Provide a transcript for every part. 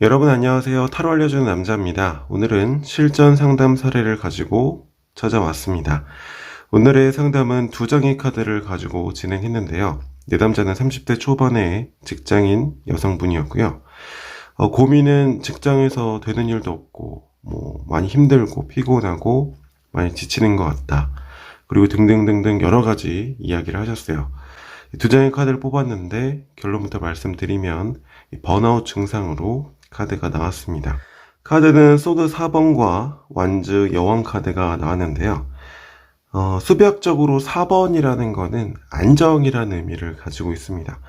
여러분 안녕하세요. 타로 알려주는 남자입니다. 오늘은 실전 상담 사례를 가지고 찾아왔습니다. 오늘의 상담은 두 장의 카드를 가지고 진행했는데요. 내담자는 30대 초반의 직장인 여성분이었고요. 고민은 직장에서 되는 일도 없고 많이 힘들고 피곤하고 많이 지치는 것 같다. 그리고 등등등등 여러 가지 이야기를 하셨어요. 두 장의 카드를 뽑았는데 결론부터 말씀드리면 번아웃 증상으로 카드가 나왔습니다. 카드는 소드 4번과 완즈 여왕 카드가 나왔는데요. 수비학적으로 4번이라는 거는 안정이라는 의미를 가지고 있습니다.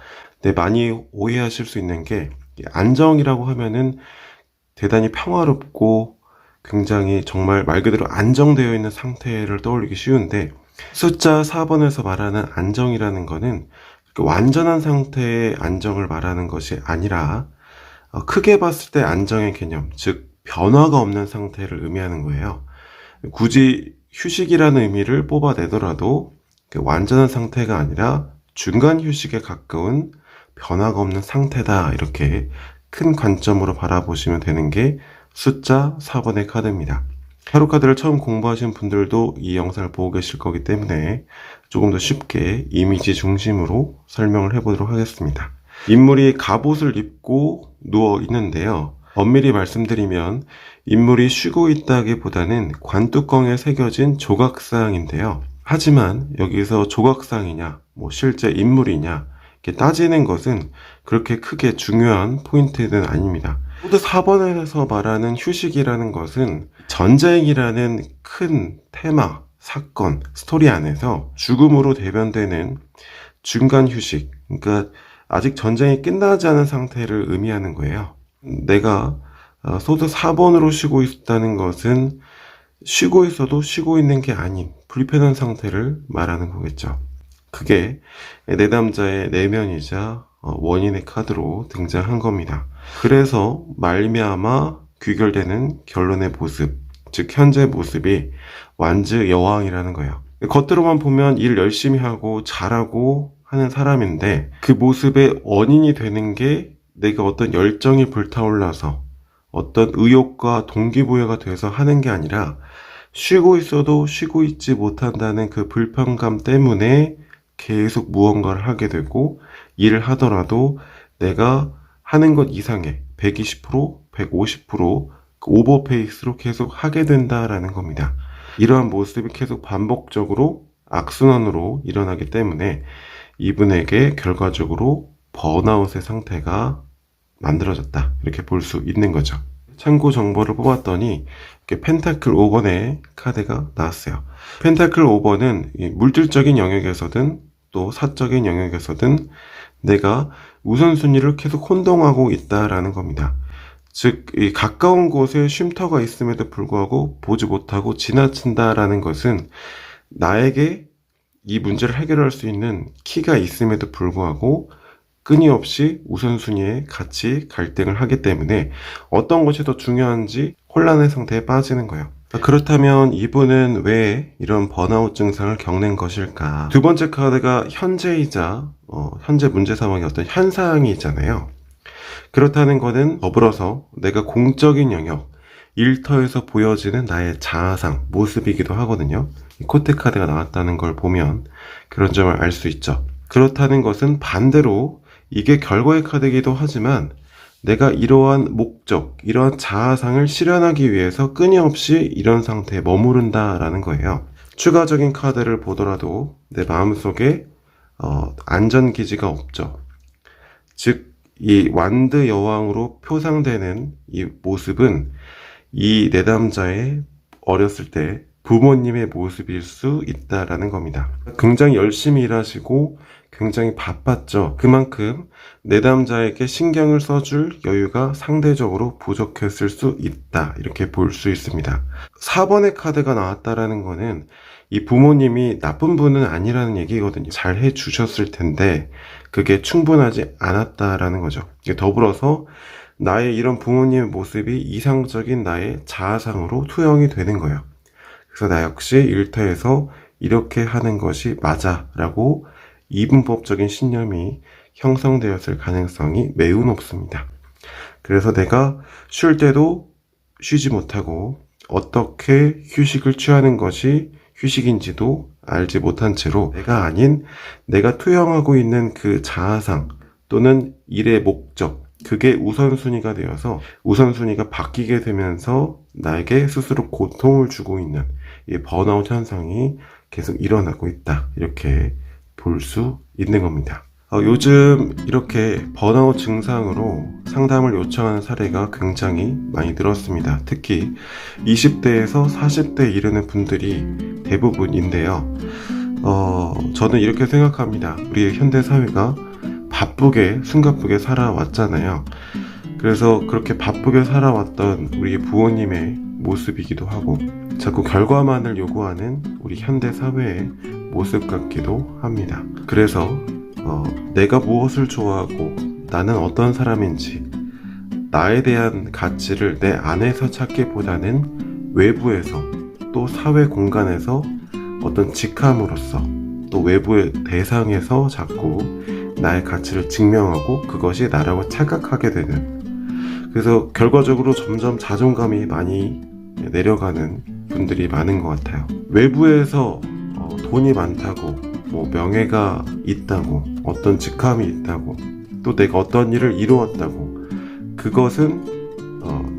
근데 많이 오해하실 수 있는 게 안정이라고 하면은 대단히 평화롭고 굉장히 정말 말 그대로 안정되어 있는 상태를 떠올리기 쉬운데 숫자 4번에서 말하는 안정이라는 거는 완전한 상태의 안정을 말하는 것이 아니라 크게 봤을 때 안정의 개념, 즉 변화가 없는 상태를 의미하는 거예요. 굳이 휴식이라는 의미를 뽑아내더라도 완전한 상태가 아니라 중간 휴식에 가까운 변화가 없는 상태다, 이렇게 큰 관점으로 바라보시면 되는 게 숫자 4번의 카드입니다. 타로 카드를 처음 공부하신 분들도 이 영상을 보고 계실 거기 때문에 조금 더 쉽게 이미지 중심으로 설명을 해보도록 하겠습니다. 인물이 갑옷을 입고 누워 있는데요. 엄밀히 말씀드리면 인물이 쉬고 있다기보다는 관뚜껑에 새겨진 조각상인데요. 하지만 여기서 조각상이냐, 실제 인물이냐 이렇게 따지는 것은 그렇게 크게 중요한 포인트는 아닙니다. 모두 4번에서 말하는 휴식이라는 것은 전쟁이라는 큰 테마, 사건, 스토리 안에서 죽음으로 대변되는 중간 휴식, 그러니까 아직 전쟁이 끝나지 않은 상태를 의미하는 거예요. 내가 소드 4번으로 쉬고 있다는 것은 쉬고 있어도 쉬고 있는 게 아닌 불편한 상태를 말하는 거겠죠. 그게 내담자의 내면이자 원인의 카드로 등장한 겁니다. 그래서 말미암아 귀결되는 결론의 모습, 즉 현재 모습이 완즈 여왕이라는 거예요. 겉으로만 보면 일 열심히 하고 잘하고 하는 사람인데 그 모습의 원인이 되는 게 내가 어떤 열정이 불타올라서 어떤 의욕과 동기부여가 돼서 하는 게 아니라 쉬고 있어도 쉬고 있지 못한다는 그 불편감 때문에 계속 무언가를 하게 되고 일을 하더라도 내가 하는 것 이상의 120%, 150% 오버페이스로 계속 하게 된다라는 겁니다. 이러한 모습이 계속 반복적으로 악순환으로 일어나기 때문에 이분에게 결과적으로 번아웃의 상태가 만들어졌다, 이렇게 볼 수 있는 거죠. 참고 정보를 뽑았더니 이렇게 펜타클 5번의 카드가 나왔어요. 펜타클 5번은 물질적인 영역에서든 또 사적인 영역에서든 내가 우선순위를 계속 혼동하고 있다라는 겁니다. 즉, 이 가까운 곳에 쉼터가 있음에도 불구하고 보지 못하고 지나친다라는 것은 나에게 이 문제를 해결할 수 있는 키가 있음에도 불구하고 끊임없이 우선순위에 같이 갈등을 하기 때문에 어떤 것이 더 중요한지 혼란의 상태에 빠지는 거예요. 그렇다면 이분은 왜 이런 번아웃 증상을 겪는 것일까? 두 번째 카드가 현재이자 현재 문제 상황의 어떤 현상이 있잖아요. 그렇다는 것은 더불어서 내가 공적인 영역, 일터에서 보여지는 나의 자아상, 모습이기도 하거든요. 코트 카드가 나왔다는 걸 보면 그런 점을 알 수 있죠. 그렇다는 것은 반대로 이게 결과의 카드이기도 하지만 내가 이러한 목적, 이러한 자아상을 실현하기 위해서 끊임없이 이런 상태에 머무른다라는 거예요. 추가적인 카드를 보더라도 내 마음속에 안전기지가 없죠. 즉, 이 완드 여왕으로 표상되는 이 모습은 이 내담자의 어렸을 때 부모님의 모습일 수 있다라는 겁니다. 굉장히 열심히 일하시고 굉장히 바빴죠. 그만큼 내담자에게 신경을 써줄 여유가 상대적으로 부족했을 수 있다, 이렇게 볼 수 있습니다. 4번의 카드가 나왔다라는 거는 이 부모님이 나쁜 분은 아니라는 얘기거든요. 잘 해주셨을 텐데 그게 충분하지 않았다라는 거죠. 더불어서 나의 이런 부모님의 모습이 이상적인 나의 자아상으로 투영이 되는 거예요. 그래서 나 역시 일터에서 이렇게 하는 것이 맞아 라고 이분법적인 신념이 형성되었을 가능성이 매우 높습니다. 그래서 내가 쉴 때도 쉬지 못하고 어떻게 휴식을 취하는 것이 휴식인지도 알지 못한 채로 내가 아닌 내가 투영하고 있는 그 자아상 또는 일의 목적, 그게 우선순위가 되어서 우선순위가 바뀌게 되면서 나에게 스스로 고통을 주고 있는 이 번아웃 현상이 계속 일어나고 있다. 이렇게 볼 수 있는 겁니다. 요즘 이렇게 번아웃 증상으로 상담을 요청하는 사례가 굉장히 많이 늘었습니다. 특히 20대에서 40대에 이르는 분들이 대부분인데요. 저는 이렇게 생각합니다. 우리의 현대 사회가 바쁘게 숨가쁘게 살아왔잖아요. 그래서 그렇게 바쁘게 살아왔던 우리 부모님의 모습이기도 하고 자꾸 결과만을 요구하는 우리 현대 사회의 모습 같기도 합니다. 그래서 내가 무엇을 좋아하고 나는 어떤 사람인지 나에 대한 가치를 내 안에서 찾기보다는 외부에서 또 사회 공간에서 어떤 직함으로써 또 외부의 대상에서 자꾸 나의 가치를 증명하고 그것이 나라고 착각하게 되는, 그래서 결과적으로 점점 자존감이 많이 내려가는 분들이 많은 것 같아요. 외부에서 돈이 많다고 뭐 명예가 있다고 어떤 직함이 있다고 또 내가 어떤 일을 이루었다고 그것은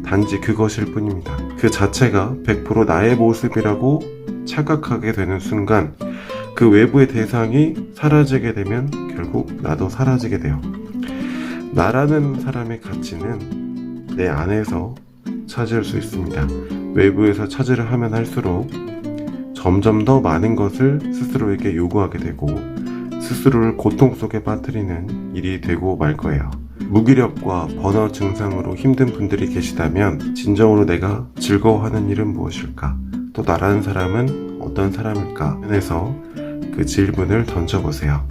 단지 그것일 뿐입니다. 그 자체가 100% 나의 모습이라고 착각하게 되는 순간 그 외부의 대상이 사라지게 되면 결국 나도 사라지게 돼요. 나라는 사람의 가치는 내 안에서 찾을 수 있습니다. 외부에서 찾으려 하면 할수록 점점 더 많은 것을 스스로에게 요구하게 되고 스스로를 고통 속에 빠뜨리는 일이 되고 말 거예요. 무기력과 번아웃 증상으로 힘든 분들이 계시다면 진정으로 내가 즐거워하는 일은 무엇일까? 또 나라는 사람은 어떤 사람일까? 해서 그 질문을 던져보세요.